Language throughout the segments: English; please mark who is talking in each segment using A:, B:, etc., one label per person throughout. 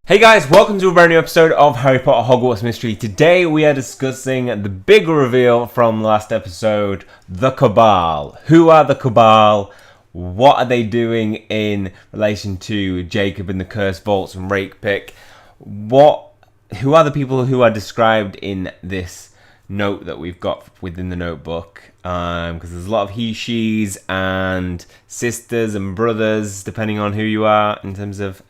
A: Hey guys, welcome to a brand new episode of Harry Potter Hogwarts Mystery. Today we are discussing the big reveal from last episode, the Cabal. Who are the Cabal? What are they doing in relation to Jacob and the Cursed Vaults and Rakepick? Who are the people who are described in this note that we've got within the notebook? Because there's a lot of he, she's, and sisters and brothers, depending on who you are in terms of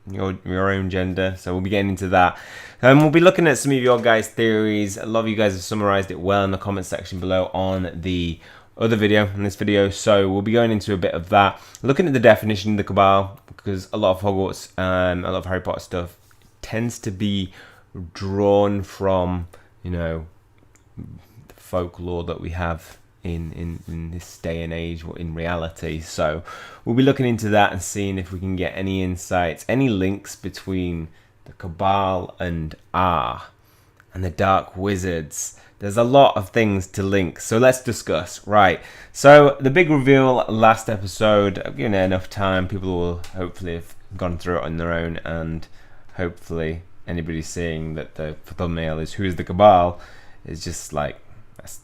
A: your own gender. So we'll be getting into that. We'll be looking at some of your guys' theories. A lot of you guys have summarized it well in the comment section below on the other video, in this video. So we'll be going into a bit of that. Looking at the definition of the Cabal, because a lot of Hogwarts, a lot of Harry Potter stuff tends to be drawn from, the folklore that we have in this day and age, in reality. So we'll be looking into that and seeing if we can get any insights, any links between the Cabal and R and the Dark Wizards. There's a lot of things to link, so let's discuss. Right, so the big reveal last episode, I've given it enough time. People will hopefully have gone through it on their own, and hopefully anybody seeing that the thumbnail is "Who's the Cabal" is just like,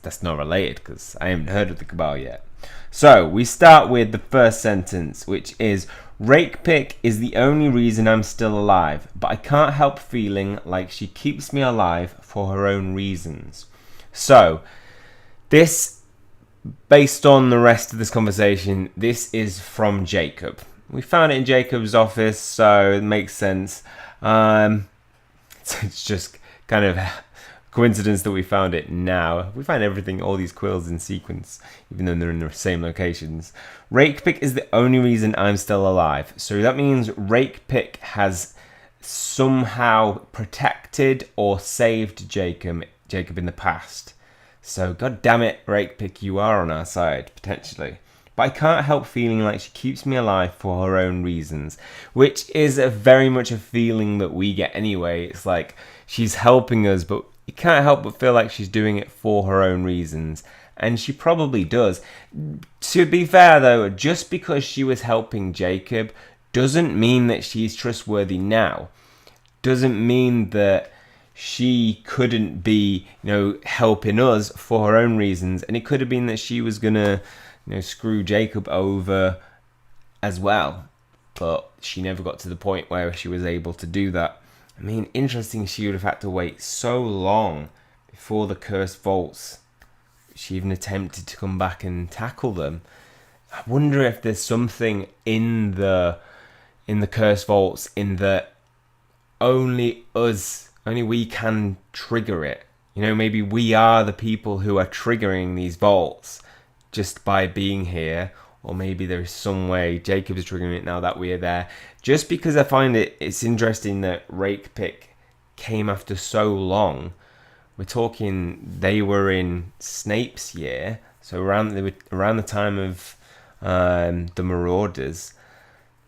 A: that's not related, because I haven't heard of the Cabal yet. So we start with the first sentence, which is, Rakepick is the only reason I'm still alive, but I can't help feeling like she keeps me alive for her own reasons. So this, based on the rest of this conversation, this is from Jacob. We found it in Jacob's office, so it makes sense. It's just kind of coincidence that we found it now. We find everything, all these quills in sequence, even though they're in the same locations. Rakepick is the only reason I'm still alive. So that means Rakepick has somehow protected or saved Jacob in the past. So god damn it, Rakepick, you are on our side, potentially. But I can't help feeling like she keeps me alive for her own reasons, which is very much a feeling that we get anyway. It's like she's helping us, but you can't help but feel like she's doing it for her own reasons. And she probably does. To be fair though, just because she was helping Jacob doesn't mean that she's trustworthy now. Doesn't mean that she couldn't be, helping us for her own reasons. And it could have been that she was gonna, screw Jacob over as well. But she never got to the point where she was able to do that. I mean, interesting, she would have had to wait so long before the Cursed Vaults. She even attempted to come back and tackle them. I wonder if there's something in the Cursed Vaults in that only we can trigger it. Maybe we are the people who are triggering these vaults just by being here. Or maybe there's some way Jacob is triggering it now that we're there. Just because I find it's interesting that Rakepick came after so long. We're talking, they were in Snape's year, so around the time of the Marauders.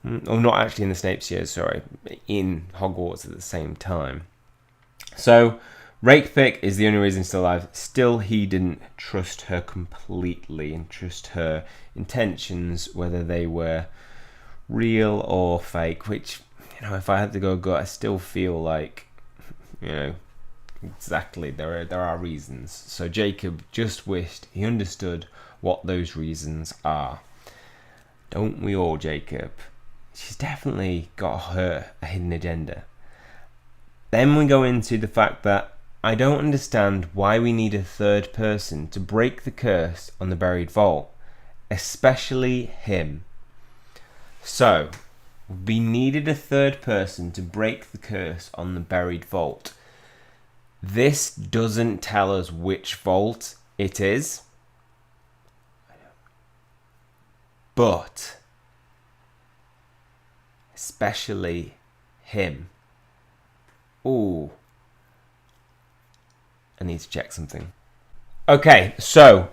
A: Or not actually in the Snape's year, sorry, in Hogwarts at the same time. So Rakepick is the only reason still alive. Still, he didn't trust her completely and trust her intentions, whether they were real or fake. Which, if I had to go gut, I still feel like, exactly, there are reasons. So Jacob just wished he understood what those reasons are. Don't we all, Jacob? She's definitely got a hidden agenda. Then we go into the fact that I don't understand why we need a third person to break the curse on the buried vault, especially him. So, we needed a third person to break the curse on the buried vault. This doesn't tell us which vault it is, but especially him. Ooh. I need to check something. Okay, so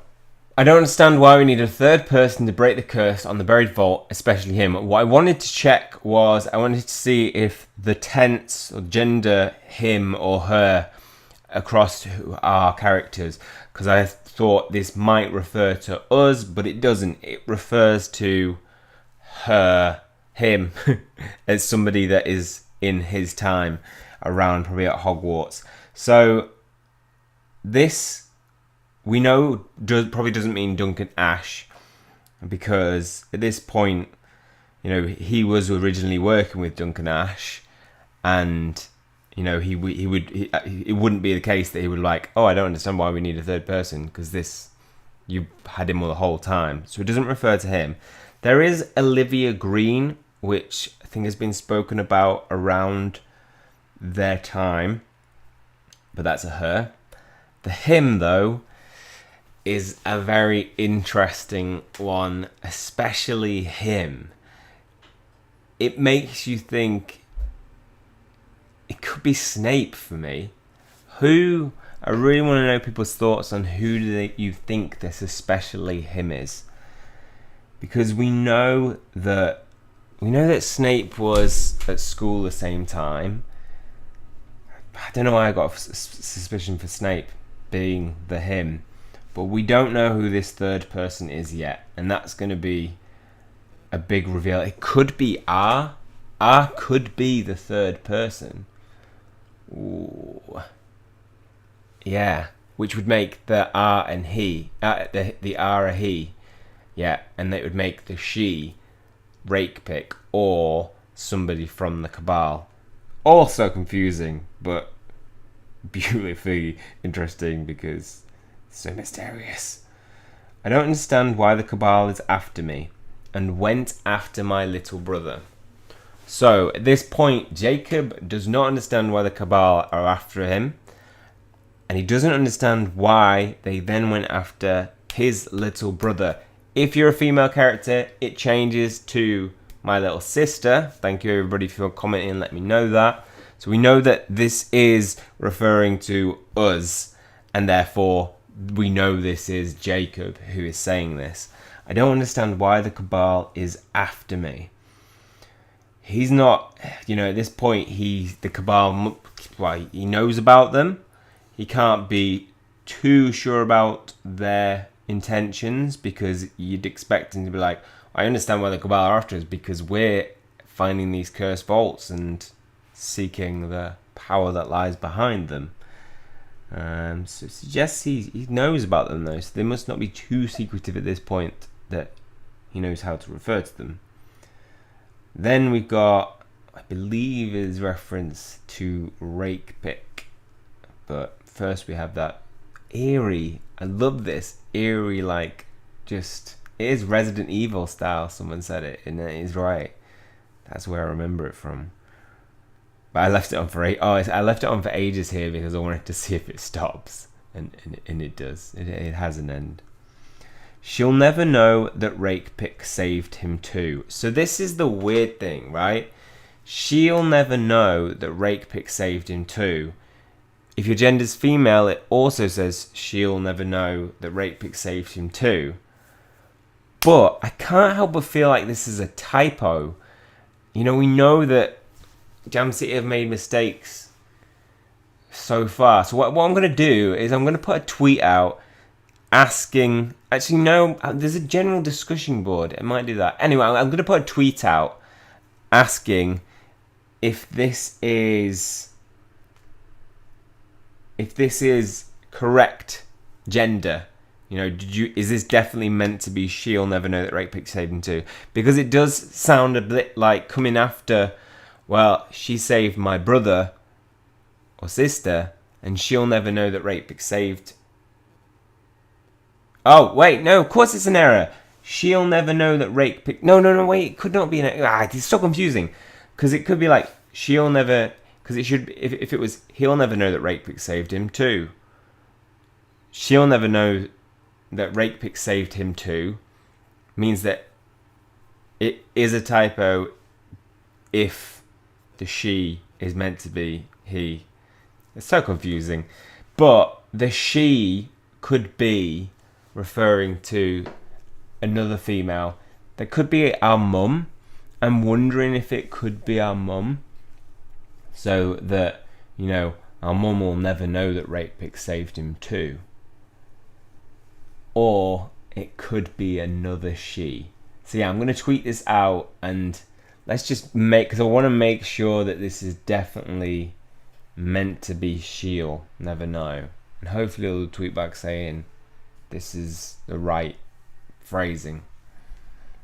A: I don't understand why we need a third person to break the curse on the buried vault, especially him. What I wanted to check was, I wanted to see if the tense or gender him or her across our characters, because I thought this might refer to us, but it doesn't. It refers to him, as somebody that is in his time around, probably at Hogwarts. So this, we know, probably doesn't mean Duncan Ash, because at this point, you know, he was originally working with Duncan Ash, and you know, it wouldn't be the case that he would like, oh, I don't understand why we need a third person, because this, you had him the whole time. So it doesn't refer to him. There is Olivia Green, which I think has been spoken about around their time, but that's a her. The him, though, is a very interesting one, especially him. It makes you think it could be Snape for me. Who, I really want to know people's thoughts on who you think this especially him is. Because we know that Snape was at school the same time. I don't know why I got a suspicion for Snape being the him, but we don't know who this third person is yet, and that's going to be a big reveal. It could be R. R could be the third person. Ooh. Yeah, which would make the R and he, the R a he, yeah, and it would make the she Rakepick or somebody from the Cabal. Also confusing, but beautifully interesting because it's so mysterious. I don't understand why the Cabal is after me and went after my little brother. So at this point, Jacob does not understand why the Cabal are after him, and he doesn't understand why they then went after his little brother. If you're a female character, it changes to my little sister. Thank you everybody for commenting and letting me know that. So we know that this is referring to us, and therefore we know this is Jacob who is saying this. I don't understand why the Cabal is after me. He's not, you know, at this point, the Cabal, well, he knows about them. He can't be too sure about their intentions, because you'd expect him to be like, I understand why the Cabal are after us, because we're finding these cursed vaults and seeking the power that lies behind them. So it suggests he knows about them, though, so they must not be too secretive at this point that he knows how to refer to them. Then we've got, I believe, is reference to Rakepick, but first we have that eerie, I love this, eerie, like, just, it is Resident Evil style, someone said it, and it is right. That's where I remember it from. But I left it on for I left it on for ages here because I wanted to see if it stops, and it does. It has an end. She'll never know that Rakepick saved him too. So this is the weird thing, right? She'll never know that Rakepick saved him too. If your gender's female, it also says she'll never know that Rakepick saved him too. But I can't help but feel like this is a typo. You know, we know that Jam City have made mistakes so far. So what I'm going to do is I'm going to put a tweet out asking... Actually, no, there's a general discussion board. It might do that. Anyway, I'm going to put a tweet out asking if this is correct gender. You know, is this definitely meant to be she'll never know that Rakepick saved him too? Because it does sound a bit like coming after, well, she saved my brother or sister, and she'll never know that Rakepick saved. Oh, wait, no, of course it's an error. She'll never know that Rakepick... No, wait, it could not be an error. It's so confusing. Because it could be like, she'll never... Because it should... If it was, he'll never know that Rakepick saved him too. She'll never know that Rakepick saved him too means that it is a typo if the she is meant to be he. It's so confusing. But the she could be referring to another female. That could be our mum. I'm wondering if it could be our mum. So that, you know, our mum will never know that Rakepick saved him too. Or it could be another she. So yeah, I'm going to tweet this out and let's just make, because I want to make sure that this is definitely meant to be Shield. Never know. And hopefully it'll tweet back saying this is the right phrasing.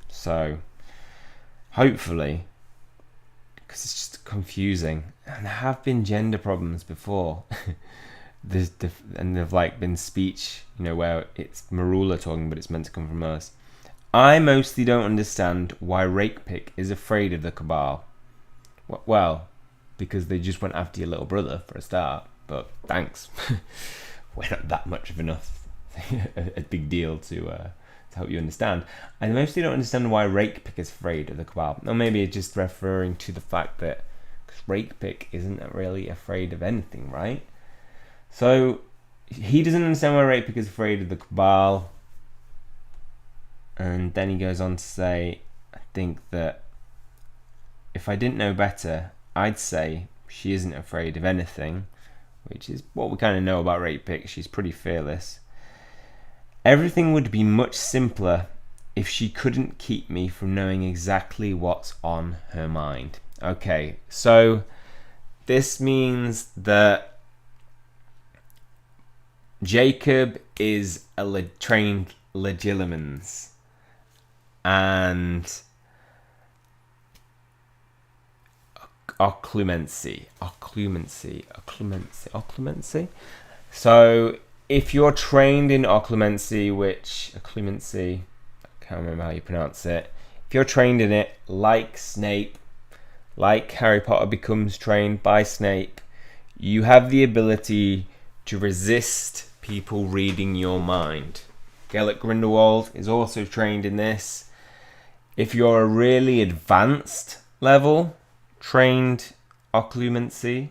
A: So hopefully, because it's just confusing, and there have been gender problems before. And they've like been speech, where it's Marula talking, but it's meant to come from us. I mostly don't understand why Rakepick is afraid of the Cabal. Well, because they just went after your little brother for a start. But thanks, we're not that much of a big deal to help you understand. I mostly don't understand why Rakepick is afraid of the Cabal. Or maybe it's just referring to the fact that Rakepick isn't really afraid of anything, right? So he doesn't understand why Rakepick is afraid of the Cabal. And then he goes on to say, I think that if I didn't know better, I'd say she isn't afraid of anything, which is what we kind of know about Rakepick. She's pretty fearless. Everything would be much simpler if she couldn't keep me from knowing exactly what's on her mind. Okay, so this means that Jacob is a trained Legilimens, and Occlumency. So if you're trained in Occlumency, I can't remember how you pronounce it. If you're trained in it, like Snape, like Harry Potter becomes trained by Snape, you have the ability to resist people reading your mind. Gellert Grindelwald is also trained in this. If you're a really advanced level trained Occlumency,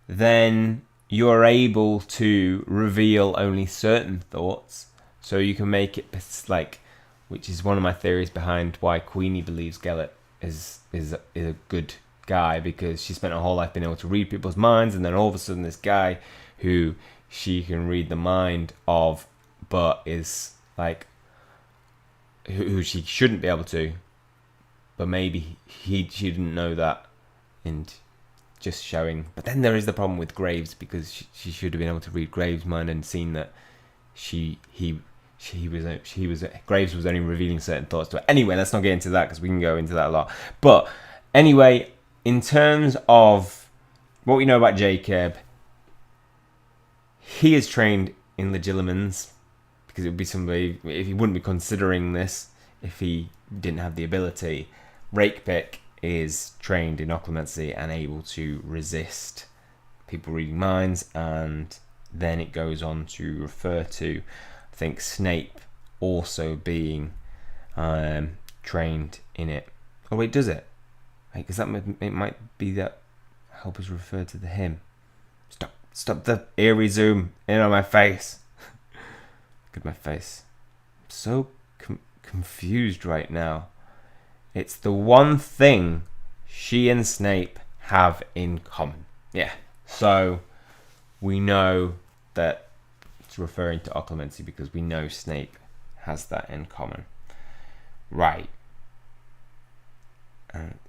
A: then you're able to reveal only certain thoughts. So you can make it like, which is one of my theories behind why Queenie believes Gellert is a good guy, because she spent her whole life being able to read people's minds, and then all of a sudden this guy who she can read the mind of, but is like who she shouldn't be able to, but maybe she didn't know that, and just showing. But then there is the problem with Graves, because she should have been able to read Graves' mind and seen that Graves was only revealing certain thoughts to her. Anyway, let's not get into that, because we can go into that a lot. But anyway, in terms of what we know about Jacob, he is trained in Legilimens, because it would be somebody, if he wouldn't be considering this if he didn't have the ability. Rakepick is trained in Occlumency and able to resist people reading minds, and then it goes on to refer to, I think, Snape also being trained in it. Oh wait, does it? Because it might be that help us refer to him. Stop the eerie zoom in on my face. Look at my face. I'm so confused right now. It's the one thing she and Snape have in common. Yeah. So we know that it's referring to Occlumency, because we know Snape has that in common. Right.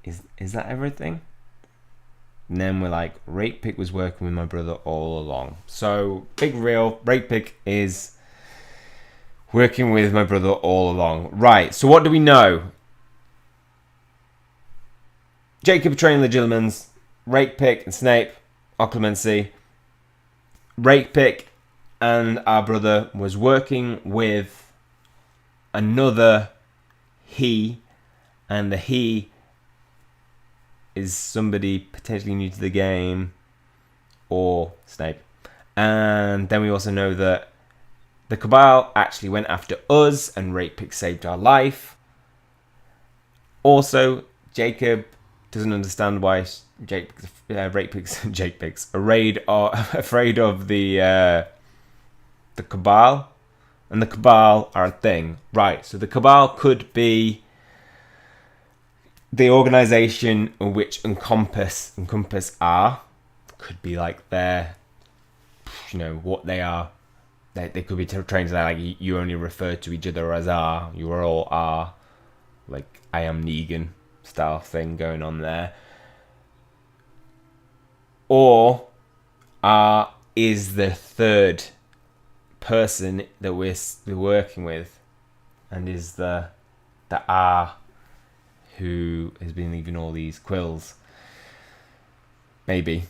A: Is that everything? And then we're like, Rakepick was working with my brother all along. So, big real, Rakepick is working with my brother all along. Right, so what do we know? Jacob trained Legilimens, Rakepick and Snape, Occlumency. Rakepick and our brother was working with another he, and the he is somebody potentially new to the game, or Snape. And then we also know that the Cabal actually went after us, and Rakepick saved our life. Also, Jacob doesn't understand why Rakepick's afraid of the Cabal, and the Cabal are a thing, right? So the Cabal could be the organization in which Encompass are. Could be like their, what they are. They could be trained like you only refer to each other as are. You are all are. like I am Negan style thing going on there. Or is the third person that we're working with, and is the R who has been leaving all these quills? Maybe.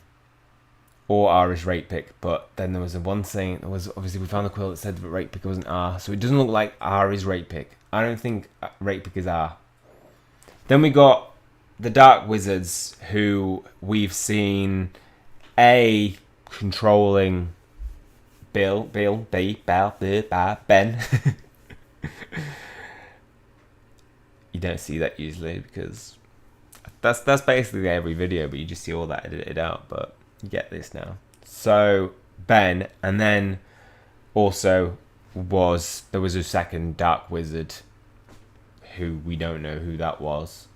A: Or R is Rakepick, but then there was one thing. There was obviously we found the quill that said that Rakepick wasn't R, so it doesn't look like R is Rakepick. I don't think Rakepick is R. Then we got the Dark Wizards, who we've seen controlling Ben. You don't see that usually because that's basically every video, but you just see all that edited out. But you get this now. So Ben, and then also there was a second Dark Wizard who we don't know who that was,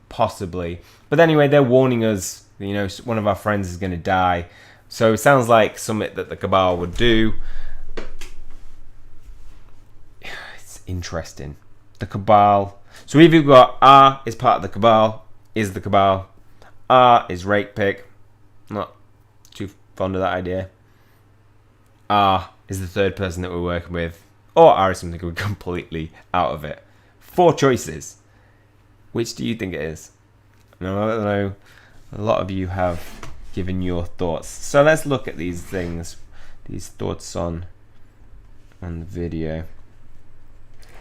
A: possibly. But anyway, they're warning us. You know, one of our friends is going to die. So it sounds like something that the Cabal would do. It's interesting. The Cabal. So we've either got R is part of the Cabal, is the Cabal. R is Rakepick. Not too fond of that idea. R is the third person that we're working with. Or R is something we're completely out of it. 4 choices. Which do you think it is? I don't know. A lot of you have given your thoughts. So let's look at these things. These thoughts on the video.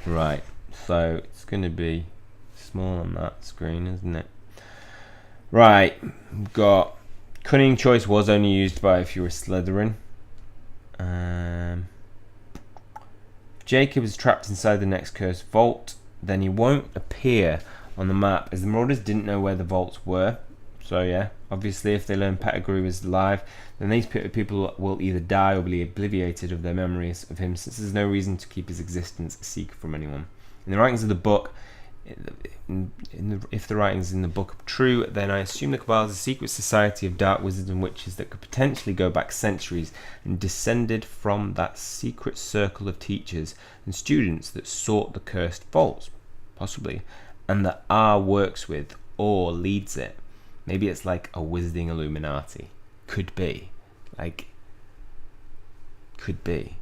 A: Right. So it's going to be small on that screen, isn't it? Right. We've got cunning choice was only used by if you were Slytherin. Jacob is trapped inside the next cursed vault. Then he won't appear on the map as the Marauders didn't know where the vaults were. So yeah, obviously if they learn Pettigrew is alive, then these people will either die or be obliviated of their memories of him, since there's no reason to keep his existence a secret from anyone. In the writings of the book, if the writings in the book are true, then I assume the Cabal is a secret society of dark wizards and witches that could potentially go back centuries and descended from that secret circle of teachers and students that sought the cursed vaults, possibly, and that R works with or leads it. Maybe it's like a wizarding Illuminati. Could be. Could be.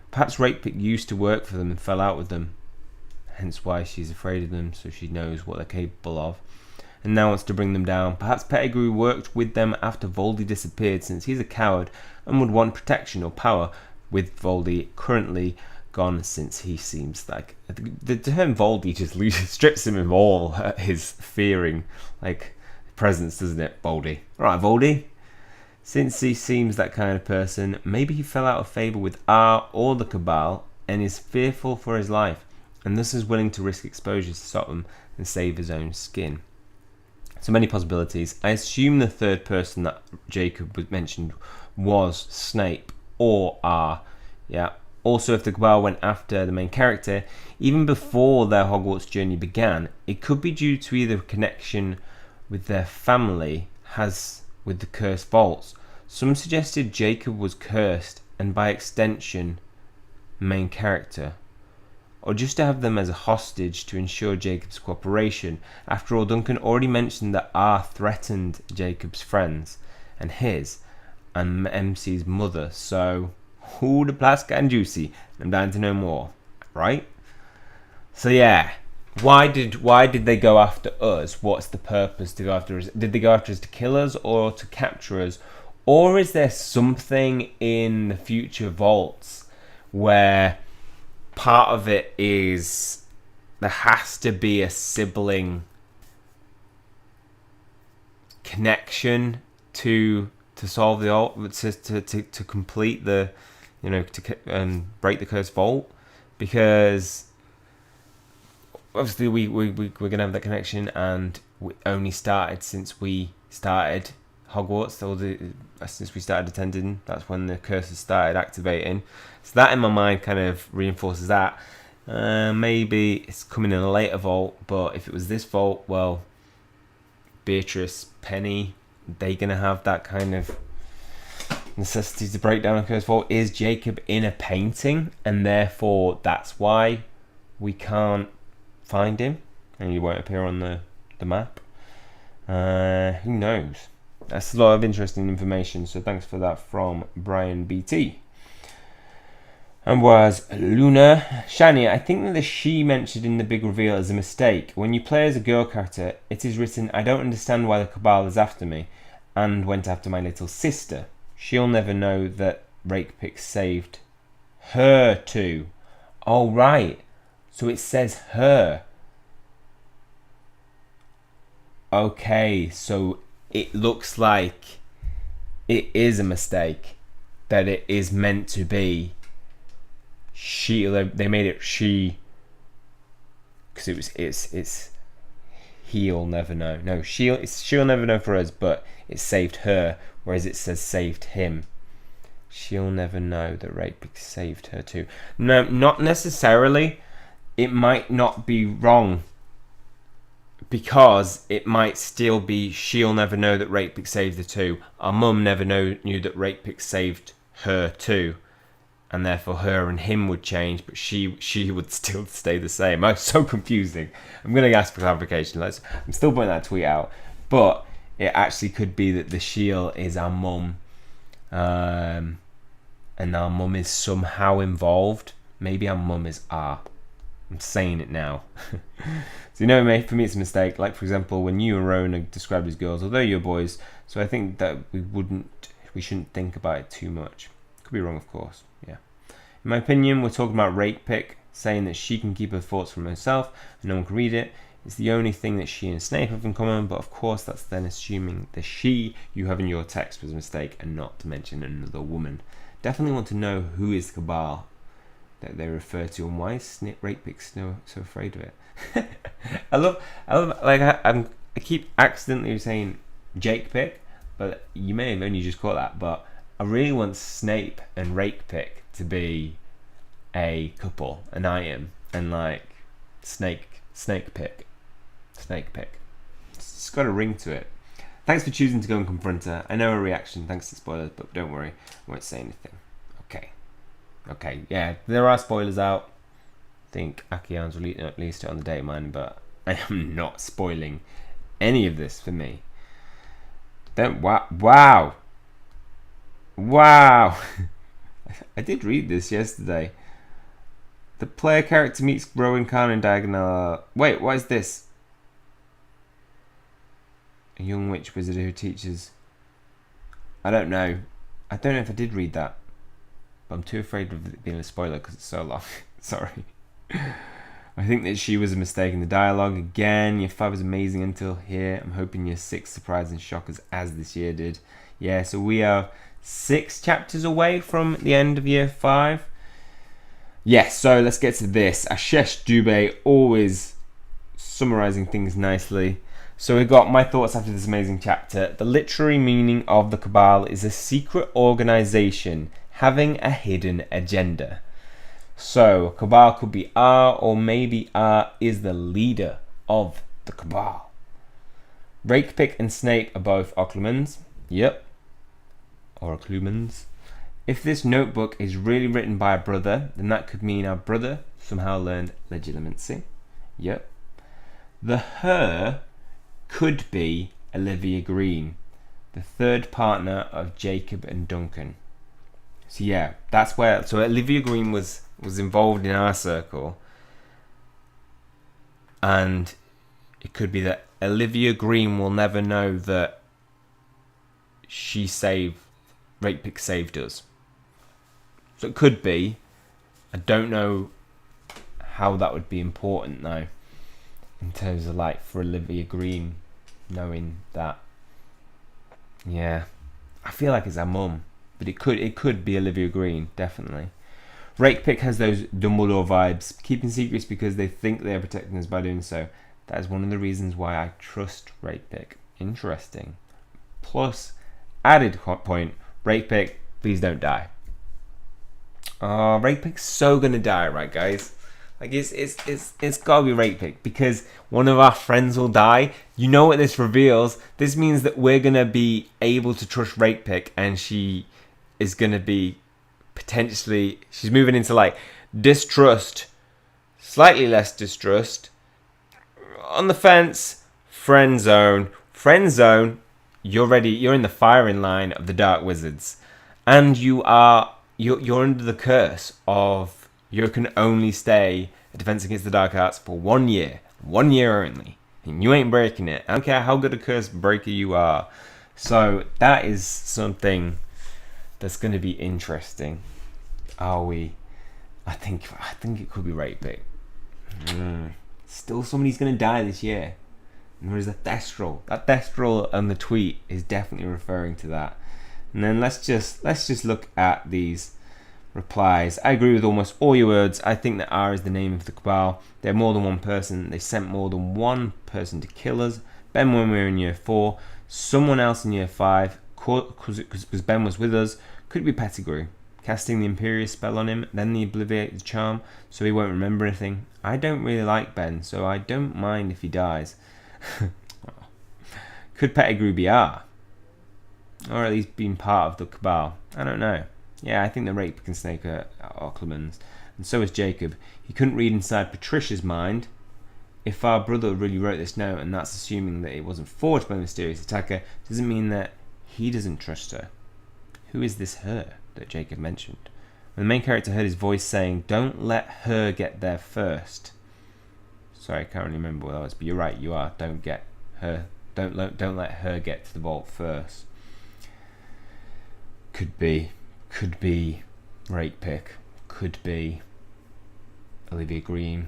A: Perhaps Rakepick used to work for them and fell out with them. Hence why she's afraid of them, so she knows what they're capable of. And now wants to bring them down. Perhaps Pettigrew worked with them after Voldy disappeared, since he's a coward and would want protection or power, with Voldy currently gone, since he seems like... The term Voldy just strips him of all his fearing, presence, doesn't it, Voldy? Alright, Voldy. Since he seems that kind of person, maybe he fell out of favour with R or the Cabal and is fearful for his life, and thus is willing to risk exposure to stop them and save his own skin. So many possibilities. I assume the third person that Jacob mentioned was Snape or R. Yeah. Also, if the Cabal went after the main character, even before their Hogwarts journey began, it could be due to either a connection with their family has with the cursed vaults. Some suggested Jacob was cursed and by extension main character, or just to have them as a hostage to ensure Jacob's cooperation. After all, Duncan already mentioned that R threatened Jacob's friends and his and MC's mother, so the plot's getting juicy. I'm dying to know more, right? So yeah, why did they go after us? What's the purpose to go after us? Did they go after us to kill us or to capture us? Or is there something in the future vaults where part of it is there has to be a sibling connection to solve to complete the, to break the cursed vault? Because obviously we're gonna have that connection, and we only started since we started Hogwarts, since we started attending. That's when the curses started activating. So that in my mind kind of reinforces that. Maybe it's coming in a later vault, but if it was this vault, well, Beatrice, Penny, they gonna have that kind of necessity to break down a cursed vault. Is Jacob in a painting, and therefore that's why we can't find him? and he won't appear on the map. Who knows? That's a lot of interesting information, so thanks for that from Brian BT. And was Luna Shani, I think that the she mentioned in the big reveal is a mistake. When you play as a girl character, it is written, I don't understand why the Cabal is after me, and went after my little sister. She'll never know that Rakepick saved her too. Oh, right. So it says her. Okay, so it looks like it is a mistake. That it is meant to be she. They made it she because it's he'll never know. No, she'll never know for us, but it saved her, whereas it says saved him. She'll never know that Rakepick saved her too. No, not necessarily. It might not be wrong, because it might still be she'll never know that Rakepick saved her too. Our mum never knew that Rakepick saved her too, and therefore her and him would change, but she would still stay the same. Oh, so confusing. I'm going to ask for clarification. I'm still putting that tweet out, but it actually could be that the she'll is our mum, and our mum is somehow involved. Maybe our mum is R. I'm saying it now. So, for me it's a mistake. Like, for example, when you and Rowan are described as girls, although you're boys, so I think that we shouldn't think about it too much. Could be wrong, of course. Yeah. In my opinion, we're talking about Rakepick saying that she can keep her thoughts from herself and no one can read it. It's the only thing that she and Snape have in common, but of course that's then assuming the she you have in your text was a mistake and not to mention another woman. Definitely want to know who is Cabal that they refer to, and why is Rakepick so afraid of it. I love like I keep accidentally saying Jakepick, but you may have only just caught that. But I really want Snape and Rakepick to be a couple, an item, and like Snakepick. It's got a ring to it. Thanks for choosing to go and confront her. I know a reaction, thanks to spoilers, but don't worry, I won't say anything. Okay, yeah, there are spoilers out. I think Akian's released it on the date of mine, but I am not spoiling any of this for me. Wow. I did read this yesterday. The player character meets Rowan Khan in Diagonal. Wait, what is this? A young witch wizard who teaches. I don't know if I did read that. But I'm too afraid of it being a spoiler because it's so long. Sorry. I think that she was a mistake in the dialogue. Again, year 5 was amazing until here. I'm hoping year 6 surprised and shock us as this year did. Yeah, so we are 6 chapters away from the end of year 5. Yes, so let's get to this. Ashesh Dubey, always summarizing things nicely. So we got my thoughts after this amazing chapter. The literary meaning of the Cabal is a secret organization having a hidden agenda. So Cabal could be R, or maybe R is the leader of the Cabal. Rakepick and Snape are both Occlumens. Yep. Or Occlumens. If this notebook is really written by a brother, then that could mean our brother somehow learned Legilimency. Yep. The her could be Olivia Green, the third partner of Jacob and Duncan. So yeah, that's where. So Olivia Green was involved in our circle, and it could be that Olivia Green will never know that Rakepick saved us. So it could be. I don't know how that would be important though, in terms of like for Olivia Green knowing that. Yeah, I feel like it's our mum. But it could be Olivia Green, definitely. Rakepick has those Dumbledore vibes, keeping secrets because they think they are protecting us by doing so. That is one of the reasons why I trust Rakepick. Interesting. Plus, added point, Rakepick, please don't die. Oh, Rakepick's so gonna die, right, guys? Like it's gotta be Rakepick because one of our friends will die. You know what this reveals? This means that we're gonna be able to trust Rakepick, and she is gonna be potentially. She's moving into like distrust, slightly less distrust, on the fence. Friend zone. Friend zone. You're ready. You're in the firing line of the Dark Wizards, and you're under the curse of you can only stay a Defense Against the Dark Arts for 1 year. 1 year only. And you ain't breaking it. I don't care how good a curse breaker you are. So that is something that's going to be interesting. Are we? I think it could be Rakepick. Still, somebody's going to die this year. And there's a Thestral. That Thestral on the tweet is definitely referring to that. And then let's just look at these replies. I agree with almost all your words. I think that R is the name of the Cabal. They're more than one person. They sent more than one person to kill us. Ben when we were in year 4. Someone else in year 5. Because Ben was with us. Could be Pettigrew. Casting the Imperious spell on him. Then the Obliviated Charm. So he won't remember anything. I don't really like Ben. So I don't mind if he dies. Could Pettigrew be R? Or at least being part of the Cabal? I don't know. Yeah, I think the Rakepick and Snake are Occlumens. And so is Jacob. He couldn't read inside Patricia's mind. If our brother really wrote this note, and that's assuming that it wasn't forged by the mysterious attacker, doesn't mean that he doesn't trust her. Who is this her that Jacob mentioned? When the main character heard his voice saying, "Don't let her get there first." Sorry, I can't really remember what that was, but you're right, you are. Don't get her. Don't let her get to the vault first. Could be Rakepick. Could be Olivia Green.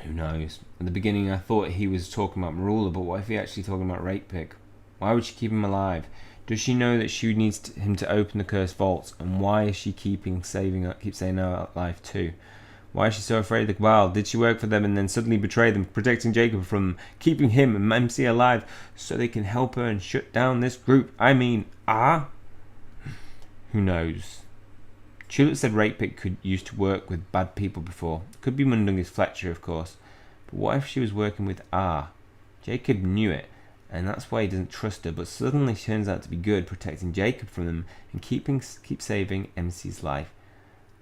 A: Who knows? At the beginning, I thought he was talking about Marula, but what if he's actually talking about Rakepick? Why would she keep him alive? Does she know that she needs him to open the cursed vaults? And why is she keep saying her life too? Why is she so afraid of the Cabal? Did she work for them and then suddenly betray them, protecting Jacob from keeping him and MC alive so they can help her and shut down this group? I mean, who knows? Tulip said Rakepick used to work with bad people before. Could be Mundungus Fletcher, of course. But what if she was working with R? Jacob knew it, and that's why he doesn't trust her, but suddenly she turns out to be good, protecting Jacob from them and keep saving MC's life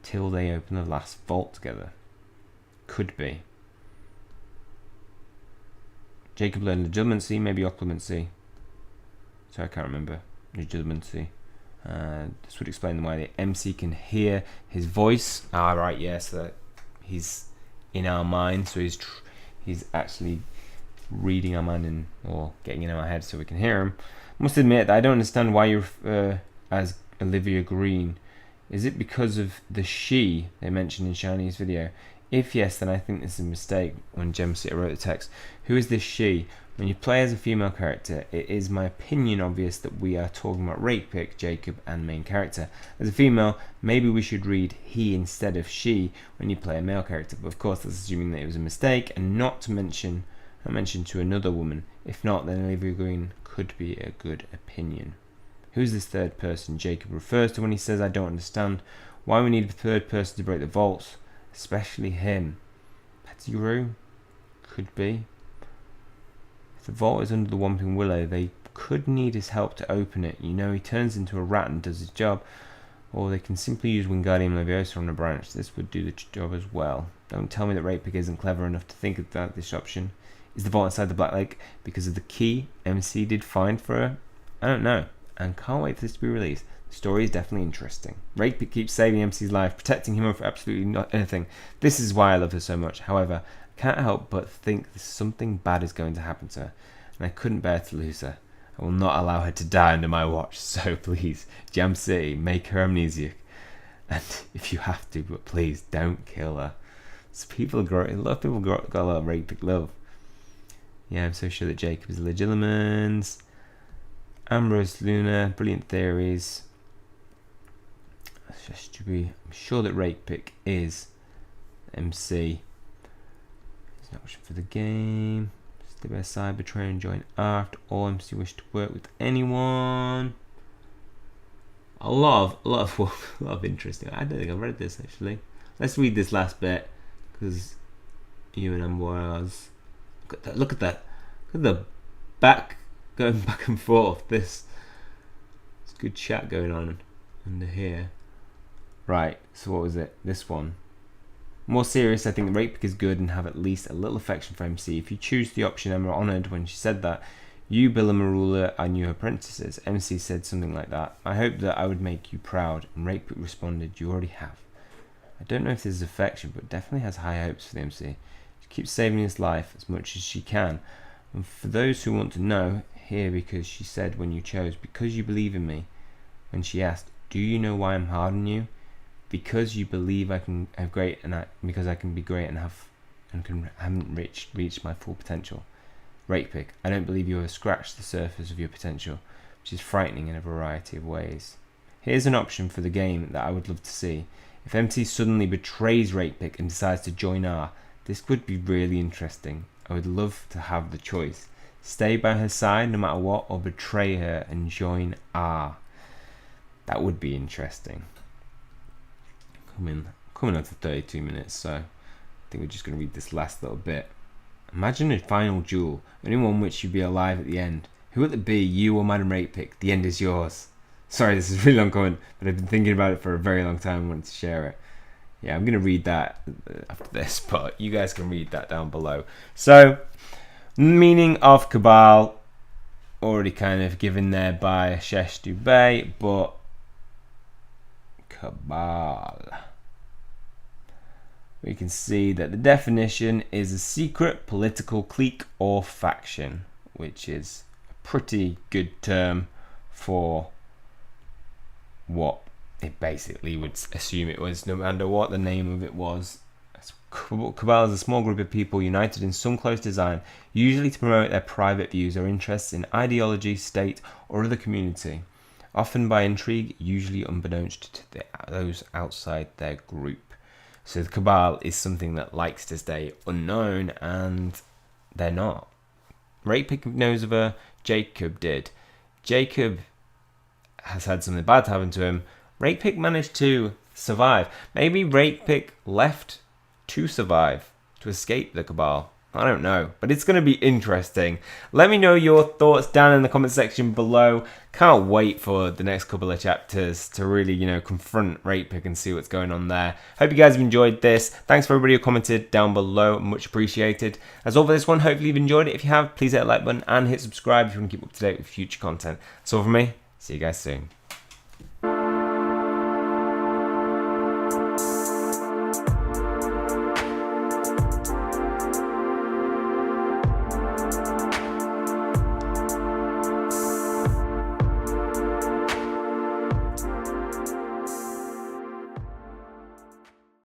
A: till they open the last vault together. Could be. Jacob learned Legilimency, maybe Occlumency. Sorry, I can't remember. Legilimency. This would explain why the MC can hear his voice. Right, yeah, so that he's in our mind, so he's actually reading our mind or getting in our head so we can hear him. Must admit that I don't understand why you refer as Olivia Green. Is it because of the she they mentioned in Shiny's video? If yes, then I think this is a mistake when Gemsitter wrote the text. Who is this she? When you play as a female character, it is my opinion obvious that we are talking about Rakepick, Jacob, and main character. As a female, maybe we should read he instead of she when you play a male character. But of course, that's assuming that it was a mistake and not mentioned to another woman. If not, then Olivia Green could be a good opinion. Who's this third person Jacob refers to when he says I don't understand why we need a third person to break the vaults, especially him? Pettigrew? Could be. If the vault is under the Whomping Willow, they could need his help to open it. You know, he turns into a rat and does his job. Or they can simply use Wingardium Leviosa on a branch. This would do the job as well. Don't tell me that Rakepick isn't clever enough to think of this option. Is the vault inside the Black Lake because of the key MC did find for her? I don't know, and can't wait for this to be released. The story is definitely interesting. Rakepick keeps saving MC's life, protecting him from absolutely not anything. This is why I love her so much. However, I can't help but think that something bad is going to happen to her, and I couldn't bear to lose her. I will not allow her to die under my watch, so please, Jam City, make her amnesiac. And if you have to, but please don't kill her. So a lot of people got a lot of Rakepick love. Yeah, I'm so sure that Jacob is Legilimens. Ambrose Luna, brilliant theories. I'm sure that Rakepick is MC. He's not wishing for the game. Stay by side, betray and join after all MC wish to work with anyone. A lot of interesting. I don't think I've read this actually. Let's read this last bit because you and Ambrose. Look at that. Look at the going back and forth. It's good chat going on under here. Right, so what was it? This one.
B: More serious, I think the Rakepick is good and have at least a little affection for MC. If you choose the option, Emma honoured when she said that. You, Bill and Marula, are new apprentices. MC said something like that. I hoped that I would make you proud, and Rakepick responded, you already have. I don't know if this is affection, but definitely has high hopes for the MC. She keeps saving his life as much as she can. And for those who want to know, here because she said when you chose, because you believe in me. When she asked, do you know why I'm hard on you? Because you believe I can have great, and because I can be great and haven't reached my full potential. Rakepick, I don't believe you have scratched the surface of your potential, which is frightening in a variety of ways. Here's an option for the game that I would love to see. If MT suddenly betrays Rakepick and decides to join R, this could be really interesting. I would love to have the choice. Stay by her side no matter what, or betray her and join R. That would be interesting. Coming up to 32 minutes, so I think we're just going to read this last little bit. Imagine a final duel, only one which you'd be alive at the end. Who will it be, you or Madam Rakepick? The end is yours. Sorry, this is really long comment, but I've been thinking about it for a very long time and wanted to share it. Yeah, I'm going to read that after this, but you guys can read that down below. So, meaning of Cabal, already kind of given there by Shesh Dubey, but Cabal. We can see that the definition is a secret political clique or faction, which is a pretty good term for what it basically would assume it was, no matter what the name of it was. Cabal is a small group of people united in some close design, usually to promote their private views or interests in ideology, state, or other community, often by intrigue, usually unbeknownst to those outside their group. So the Cabal is something that likes to stay unknown, and they're not. Rakepick knows of her, Jacob did. Jacob has had something bad happen to him. Rakepick managed to survive. Maybe Rakepick left to survive, to escape the Cabal. I don't know, but it's going to be interesting. Let me know your thoughts down in the comment section below. Can't wait for the next couple of chapters to really, confront Rakepick and see what's going on there. Hope you guys have enjoyed this. Thanks for everybody who commented down below. Much appreciated. That's all for this one. Hopefully you've enjoyed it. If you have, please hit that like button and hit subscribe if you want to keep up to date with future content. That's all from me. See you guys soon.